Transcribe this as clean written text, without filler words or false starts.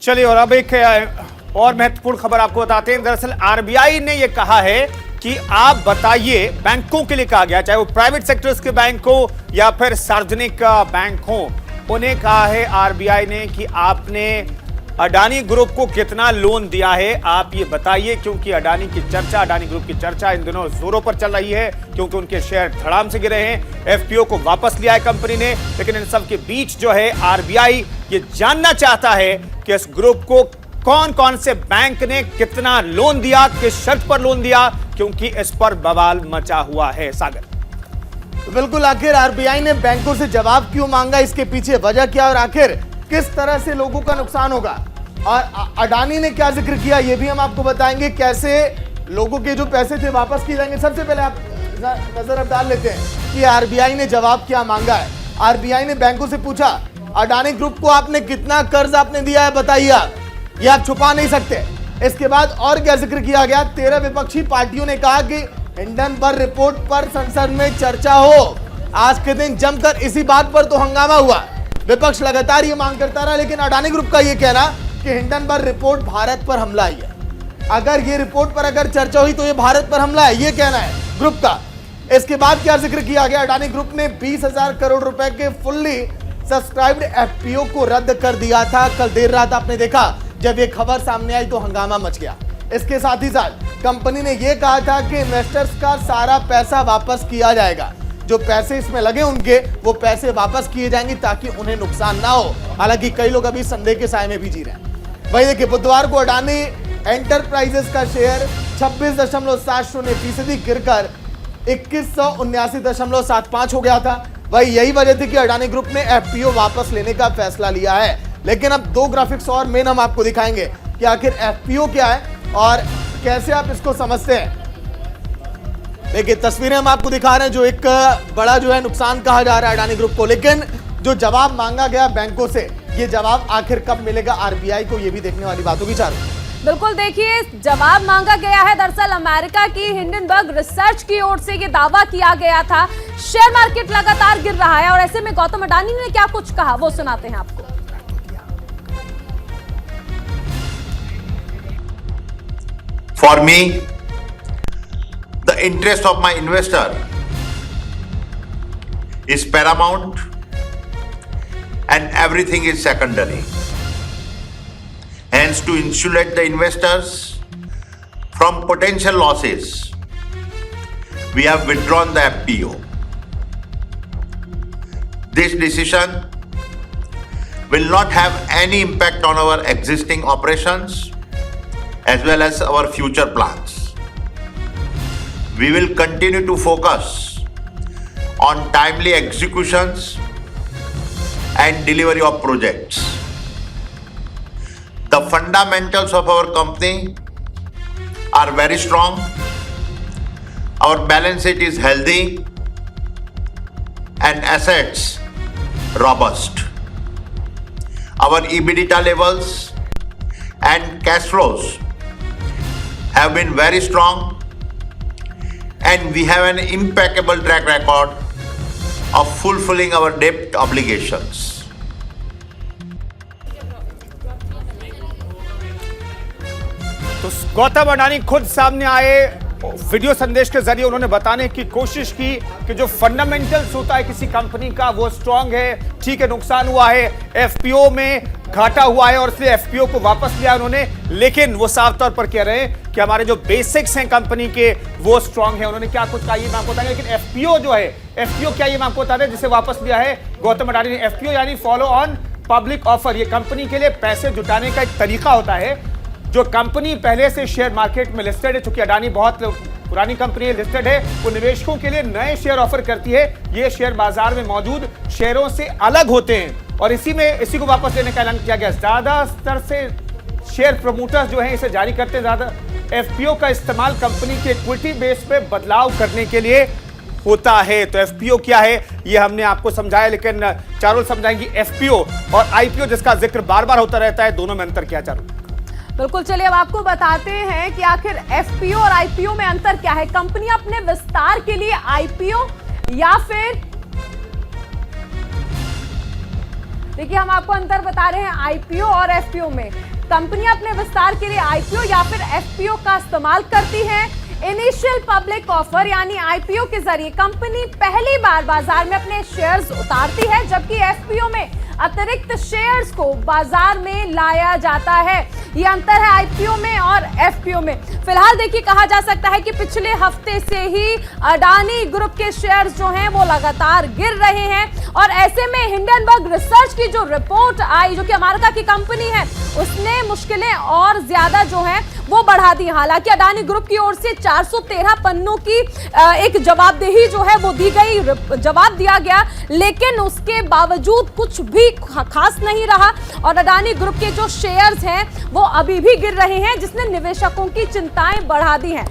चलिए और अब एक और महत्वपूर्ण खबर आपको बताते हैं। दरअसल आरबीआई ने यह कहा है कि आप बताइए, बैंकों के लिए कहा गया, चाहे वो प्राइवेट सेक्टर्स के बैंक हो या फिर सार्वजनिक बैंक हो, उन्हें कहा है आरबीआई ने कि आपने अडानी ग्रुप को कितना लोन दिया है आप ये बताइए, क्योंकि अडानी ग्रुप की चर्चा इन दिनों जोरों पर चल रही है, क्योंकि उनके शेयर धड़ाम से गिरे हैं। एफपीओ को वापस लिया है कंपनी ने, लेकिन इन सब के बीच जो है आरबीआई ये जानना चाहता है कि इस ग्रुप को कौन कौन से बैंक ने कितना लोन दिया, किस शर्त पर लोन दिया, क्योंकि इस पर बवाल मचा हुआ है। सागर, तो बिल्कुल, आखिर आरबीआई ने बैंकों से जवाब क्यों मांगा, इसके पीछे वजह क्या और आखिर किस तरह से लोगों का नुकसान होगा, और अडानी ने क्या जिक्र किया ये भी हम आपको बताएंगे। कैसे लोगों के जो पैसे थे वापस किए जाएंगे। सबसे पहले आप नजर अब डाल लेते हैं कि आरबीआई ने जवाब क्या मांगा है। आरबीआई ने बैंकों से पूछा, अडानी ग्रुप को आपने कितना कर्ज आपने दिया है बताइए, आप ये आप छुपा नहीं सकते। इसके बाद और क्या जिक्र किया गया, 13 विपक्षी पार्टियों ने कहा कि हिंडनबर्ग रिपोर्ट पर संसद में चर्चा हो। आज के दिन जमकर इसी बात पर तो हंगामा हुआ। विपक्ष लगातार ये मांग करता रहा, लेकिन अडानी ग्रुप का ये कहना कि हिंडनबर्ग रिपोर्ट भारत पर हमला है। अगर ये रिपोर्ट पर अगर चर्चा हुई तो ये भारत पर हमला है, ये कहना है ग्रुप का। इसके बाद क्या जिक्र किया गया, अडानी ग्रुप ने 20,000 करोड़ रुपए के फुल्ली सब्सक्राइब्ड एफपीओ को रद्द कर दिया था। कल देर रात आपने देखा जब ये खबर सामने आई तो हंगामा मच गया। इसके साथ ही साथ कंपनी ने यह कहा था कि इन्वेस्टर्स का सारा पैसा वापस किया जाएगा, जो पैसे इसमें लगे उनके वो पैसे वापस किए जाएंगे ताकि उन्हें नुकसान ना हो। हालांकि कई लोग अभी संदेह के साए में भी जी रहे हैं। वही देखिए, बुधवार को अडानी एंटरप्राइजेस का शेयर 26.70% गिरकर 2179.75 हो गया था। वही यही वजह थी कि अडानी ग्रुप ने एफपीओ वापस लेने का फैसला लिया है। लेकिन अब दो ग्राफिक्स और मेन हम आपको दिखाएंगे कि आखिर एफपीओ क्या है और कैसे आप इसको समझते हैं। देखिए, तस्वीरें हम आपको दिखा रहे हैं, जो एक बड़ा जो है नुकसान कहा जा रहा है अडानी ग्रुप को। लेकिन जो जवाब मांगा गया बैंकों से, ये जवाब आखिर कब मिलेगा आरबीआई को, ये भी देखने वाली बात होगी। चारों बिल्कुल, देखिए जवाब मांगा गया है। दरअसल अमेरिका की हिंडनबर्ग रिसर्च की ओर से ये दावा किया गया था। शेयर मार्केट लगातार गिर रहा है और ऐसे में गौतम अडानी ने क्या कुछ कहा वो सुनाते हैं आपको। For me, the interest of my investor is paramount and everything is secondary. Hence, to insulate the investors from potential losses, we have withdrawn the FPO. This decision will not have any impact on our existing operations as well as our future plans. We will continue to focus on timely executions and delivery of projects. The fundamentals of our company are very strong. Our balance sheet is healthy and assets robust. Our EBITDA levels and cash flows have been very strong, and we have an impeccable track record of fulfilling our debt obligations. तो गौतम अडानी खुद सामने आए, video संदेश के जरिए उन्होंने बताने की कोशिश की कि जो फंडामेंटल्स होता है किसी कंपनी का वो स्ट्रांग है। ठीक है, नुकसान हुआ है, एफपीओ में घाटा हुआ है और इसलिए एफपीओ को वापस लिया उन्होंने, लेकिन वो साफ तौर पर कह रहे हैं कि हमारे जो बेसिक्स हैं कंपनी के वो स्ट्रांग है। उन्होंने क्या कुछ कहा ये मैं आपको बताऊंगा, लेकिन एफपीओ जो है, एफपीओ क्या ये मैं आपको बता दें, जिसे वापस लिया है गौतम अडानी ने। एफपीओ यानी फॉलो ऑन पब्लिक ऑफर। ये कंपनी के लिए पैसे जुटाने का एक तरीका होता है। जो कंपनी पहले से शेयर मार्केट में लिस्टेड है, चूंकि अडानी बहुत पुरानी कंपनी लिस्टेड है, वो निवेशकों के लिए नए शेयर ऑफर करती है। ये शेयर बाजार में मौजूद शेयरों से अलग होते हैं और इसी को वापस लेने का ऐलान किया गया। ज्यादा स्तर से शेयर प्रमोटर्स जो हैं इसे जारी करते हैं। ज्यादा एफपीओ का इस्तेमाल कंपनी के इक्विटी बेस पे बदलाव करने के लिए होता है। तो एफपीओ क्या है ये हमने आपको समझाया, लेकिन चारों समझाएंगी एफपीओ और आईपीओ जिसका जिक्र बार बार होता रहता है, दोनों में अंतर क्या चारों। बिल्कुल, चलिए अब आपको बताते हैं कि आखिर एफपीओ और आईपीओ में अंतर क्या है। कंपनी अपने विस्तार के लिए आईपीओ या फिर, देखिए हम आपको अंतर बता रहे हैं आईपीओ और एफपीओ में। कंपनियां अपने विस्तार के लिए आईपीओ या फिर एफपीओ का इस्तेमाल करती हैं। इनिशियल पब्लिक ऑफर यानी आईपीओ के जरिए कंपनी पहली बार बाजार में अपने शेयर्स उतारती है, जबकि एफपीओ में अतिरिक्त शेयर्स को बाजार में लाया जाता है। ये अंतर है आईपीओ में और एफपीओ में। फिलहाल देखिए, कहा जा सकता है कि पिछले हफ्ते से ही अडानी ग्रुप के शेयर्स जो हैं वो लगातार गिर रहे हैं और ऐसे में हिंडनबर्ग रिसर्च की जो रिपोर्ट आई, जो कि अमेरिका की कंपनी है, उसने मुश्किलें और ज्यादा जो है वो बढ़ा दी। हालांकि अडानी ग्रुप की ओर से 413 पन्नों की एक जवाबदेही जो है वो दी गई, जवाब दिया गया, लेकिन उसके बावजूद कुछ भी खास नहीं रहा और अडानी ग्रुप के जो शेयर्स हैं वो अभी भी गिर रहे हैं, जिसने निवेशकों की चिंताएं बढ़ा दी हैं।